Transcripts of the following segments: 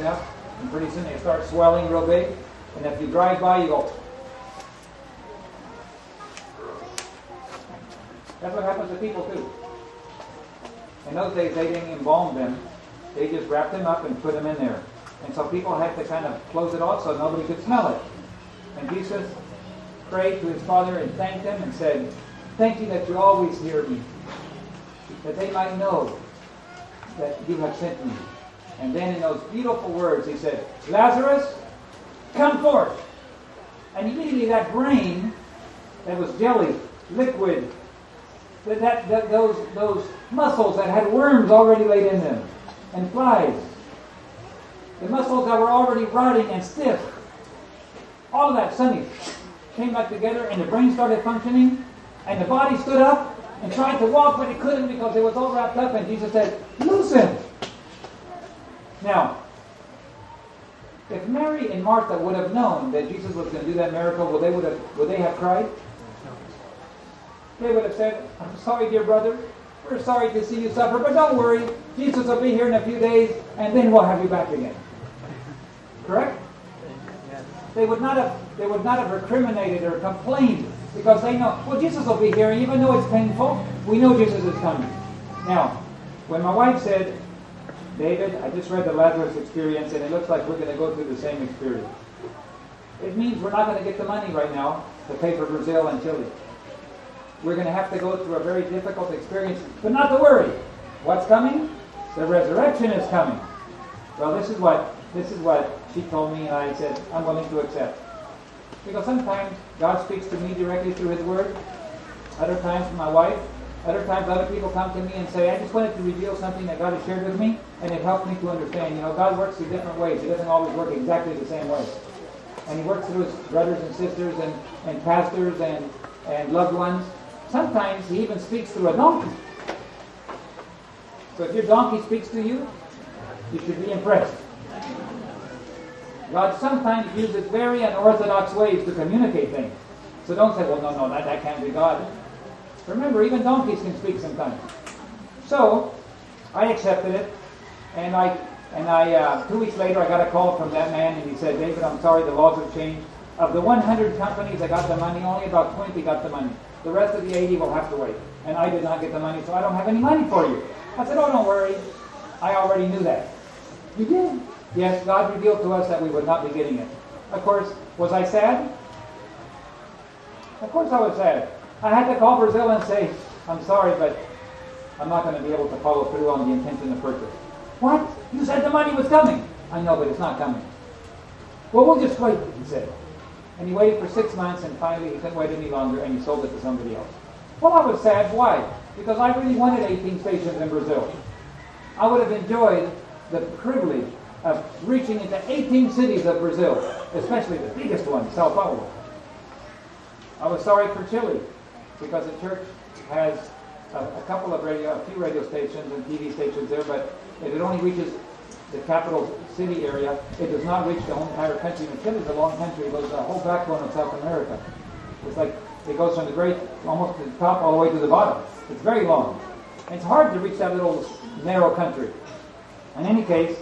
enough, and pretty soon they start swelling real big. And if you drive by, you go. That's what happens to people too. In those days, they didn't embalm them. They just wrapped them up and put them in there. And so people had to kind of close it off so nobody could smell it. And Jesus prayed to his Father and thanked him and said, "Thank you that you always hear me, that they might know that you have sent me." And then in those beautiful words, he said, "Lazarus, come forth." And immediately that brain that was jelly, liquid, those muscles that had worms already laid in them, and flies, the muscles that were already rotting and stiff, all of that suddenly came back together, and the brain started functioning, and the body stood up and tried to walk, but it couldn't because it was all wrapped up, and Jesus said, "Loosen." Now, if Mary and Martha would have known that Jesus was going to do that miracle, would they have cried? They would have said, "I'm sorry, dear brother. We're sorry to see you suffer, but don't worry. Jesus will be here in a few days, and then we'll have you back again." Correct? They would not have recriminated or complained because they know, well, Jesus will be here, and even though it's painful, we know Jesus is coming. Now, when my wife said, "David, I just read the Lazarus experience, and it looks like we're going to go through the same experience," it means we're not going to get the money right now to pay for Brazil and Chile. We're going to have to go through a very difficult experience, but not to worry. What's coming? The resurrection is coming. Well, this is what she told me, and I said, I'm willing to accept. Because sometimes God speaks to me directly through His Word. Other times to my wife. Other times other people come to me and say, I just wanted to reveal something that God has shared with me, and it helped me to understand. God works in different ways. He doesn't always work exactly the same way. And He works through His brothers and sisters and pastors and loved ones. Sometimes He even speaks through a donkey. So if your donkey speaks to you, you should be impressed. God sometimes uses very unorthodox ways to communicate things. So don't say, well, no, that can't be God. Remember, even donkeys can speak sometimes. So I accepted it, and I 2 weeks later I got a call from that man, and he said, "David, I'm sorry, the laws have changed. Of the 100 companies that got the money, only about 20 got the money. The rest of the 80 will have to wait. And I did not get the money, so I don't have any money for you." I said, "Oh, don't worry. I already knew that." "You did?" "Yes, God revealed to us that we would not be getting it." Of course, was I sad? Of course I was sad. I had to call Brazil and say, "I'm sorry, but I'm not going to be able to follow through on the intention of purchase." "What? You said the money was coming." "I know, but it's not coming." "Well, we'll just wait," he said. And he waited for 6 months, and finally he couldn't wait any longer, and he sold it to somebody else. Well, I was sad. Why? Because I really wanted 18 stations in Brazil. I would have enjoyed the privilege of reaching into 18 cities of Brazil, especially the biggest one, Sao Paulo. I was sorry for Chile, because the church has a few radio stations and TV stations there, but it only reaches the capital city area. It does not reach the whole entire country. And Chile is a long country. It goes the whole backbone of South America. It's like it goes from almost to the top all the way to the bottom. It's very long. And it's hard to reach that little narrow country. In any case,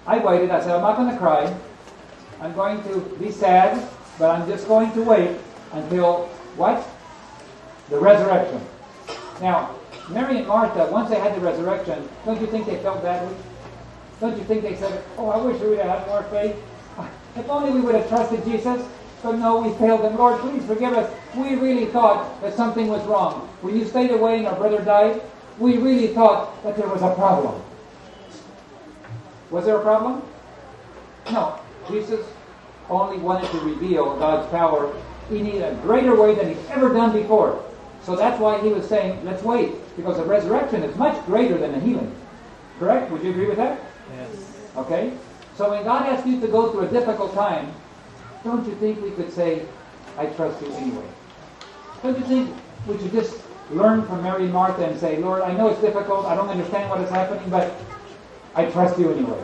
I waited. I said, I'm not going to cry. I'm going to be sad, but I'm just going to wait until what? The resurrection. Now, Mary and Martha, once they had the resurrection, don't you think they felt badly? Don't you think they said, oh, I wish we would have had more faith. If only we would have trusted Jesus. But no, we failed Him. Lord, please forgive us. We really thought that something was wrong. When you stayed away and our brother died, we really thought that there was a problem. Was there a problem? No. Jesus only wanted to reveal God's power in a greater way than He's ever done before. So that's why He was saying, let's wait. Because the resurrection is much greater than the healing. Correct? Would you agree with that? Yes. Okay? So when God asks you to go through a difficult time, don't you think we could say, I trust you anyway? Don't you think we should just learn from Mary and Martha and say, Lord, I know it's difficult, I don't understand what is happening, but I trust you anyway.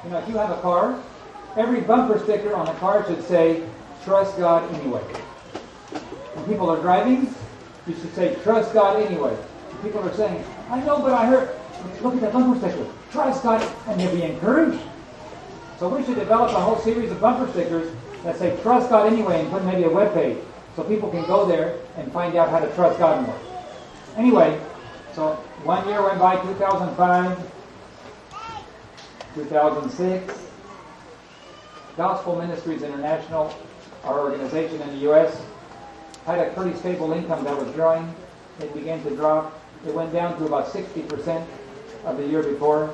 You know, if you have a car, every bumper sticker on the car should say, trust God anyway. When people are driving, you should say, trust God anyway. When people are saying, I know, but I heard, look at that bumper sticker, trust God, and they'll be encouraged. So we should develop a whole series of bumper stickers that say trust God anyway, and put maybe a web page so people can go there and find out how to trust God more. Anyway, so 1 year went by, 2005, 2006. Gospel Ministries International, our organization in the U.S., had a pretty stable income that was growing. It began to drop. It went down to about 60% of the year before.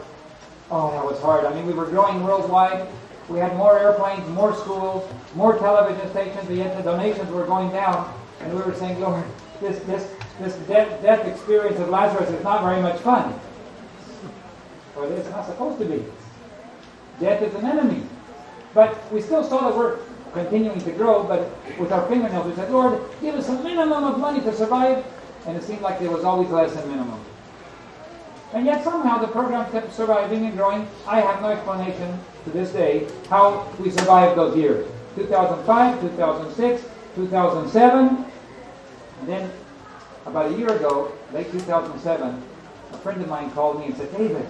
Oh, that was hard. I mean, we were growing worldwide. We had more airplanes, more schools, more television stations, but yet the donations were going down. And we were saying, Lord, this death experience of Lazarus is not very much fun. Or it's not supposed to be. Death is an enemy. But we still saw that we're continuing to grow, but with our fingernails we said, Lord, give us a minimum of money to survive. And it seemed like there was always less than minimum. And yet somehow the program kept surviving and growing. I have no explanation to this day how we survived those years. 2005, 2006, 2007. And then about a year ago, late 2007, a friend of mine called me and said, David,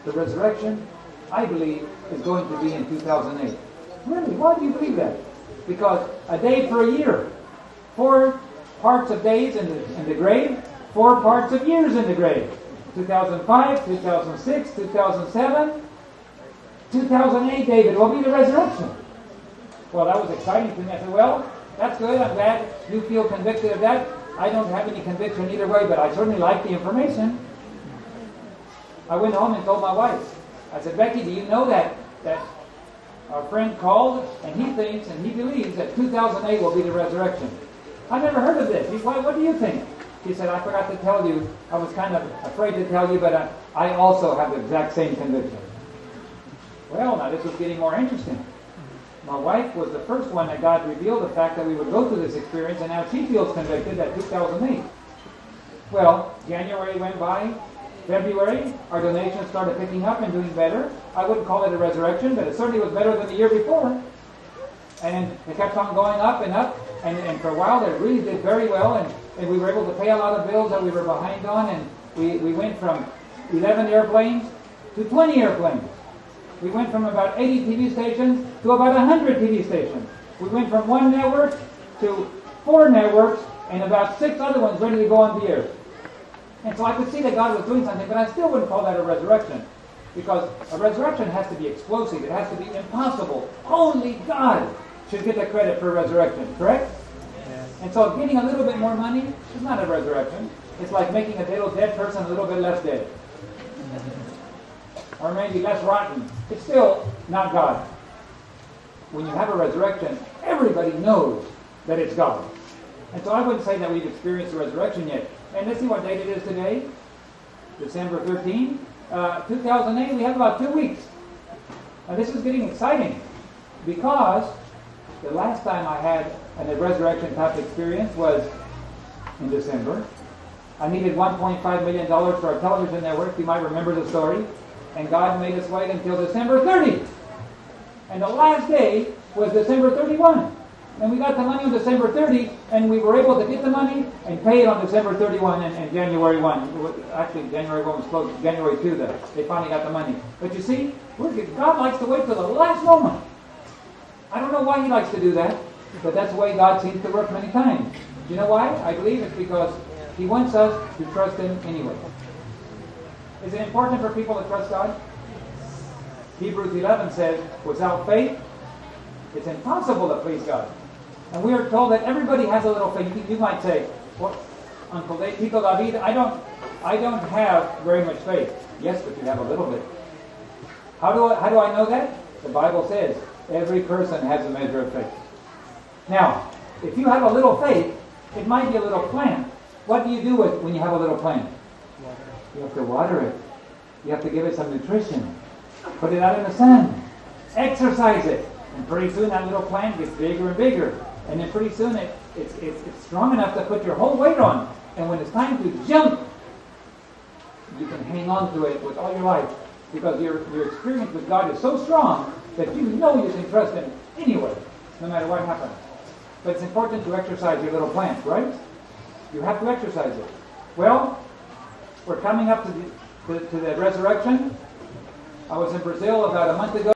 the resurrection, I believe, is going to be in 2008. Really? Why do you believe that? Because a day for a year. 4 parts of days in the grave, 4 parts of years in the grave. 2005, 2006, 2007, 2008, David, will be the resurrection. Well, that was exciting to me. I said, well, that's good. I'm glad you feel convicted of that. I don't have any conviction either way, but I certainly like the information. I went home and told my wife. I said, Becky, do you know that our friend called and he thinks and he believes that 2008 will be the resurrection? I've never heard of this. He said, what do you think? She said, I forgot to tell you. I was kind of afraid to tell you, but I also have the exact same conviction. Well, now this was getting more interesting. My wife was the first one that God revealed the fact that we would go through this experience, and now she feels convicted that 2008. Well, January went by. February, our donations started picking up and doing better. I wouldn't call it a resurrection, but it certainly was better than the year before. And then it kept on going up and up, and for a while it really did very well, and we were able to pay a lot of bills that we were behind on, and we went from 11 airplanes to 20 airplanes. We went from about 80 TV stations to about 100 TV stations. We went from 1 network to 4 networks and about 6 other ones ready to go on the air. And so I could see that God was doing something, but I still wouldn't call that a resurrection. Because a resurrection has to be explosive. It has to be impossible. Only God should get the credit for resurrection, correct? Yes. And so getting a little bit more money is not a resurrection. It's like making a little dead person a little bit less dead. Or maybe less rotten. It's still not God. When you have a resurrection, everybody knows that it's God. And so I wouldn't say that we've experienced the resurrection yet. And let's see what date it is today. December 13, 2008. We have about 2 weeks. And this is getting exciting because the last time I had a resurrection type experience was in December. I needed $1.5 million for our television network. You might remember the story. And God made us wait until December 30. And the last day was December 31. And we got the money on December 30, and we were able to get the money and pay it on December 31 and January 1. Actually, January 1 was closed. January 2, they finally got the money. But you see, God likes to wait till the last moment. I don't know why He likes to do that, but that's the way God seems to work many times. You know why? I believe it's because He wants us to trust Him anyway. Is it important for people to trust God? Hebrews 11 says, without faith, it's impossible to please God. And we are told that everybody has a little faith. You might say, well, Uncle Tito David, I don't have very much faith. Yes, but you have a little bit. How do I know that? The Bible says every person has a measure of faith. Now, if you have a little faith, it might be a little plant. What do you do when you have a little plant? You have to water it. You have to give it some nutrition. Put it out in the sun. Exercise it. And pretty soon that little plant gets bigger and bigger. And then pretty soon it's strong enough to put your whole weight on. And when it's time to jump, you can hang on to it with all your life. Because your experience with God is so strong that you know you can trust Him anyway, no matter what happens. But it's important to exercise your little plant, right? You have to exercise it. Well, we're coming up to the resurrection. I was in Brazil about a month ago.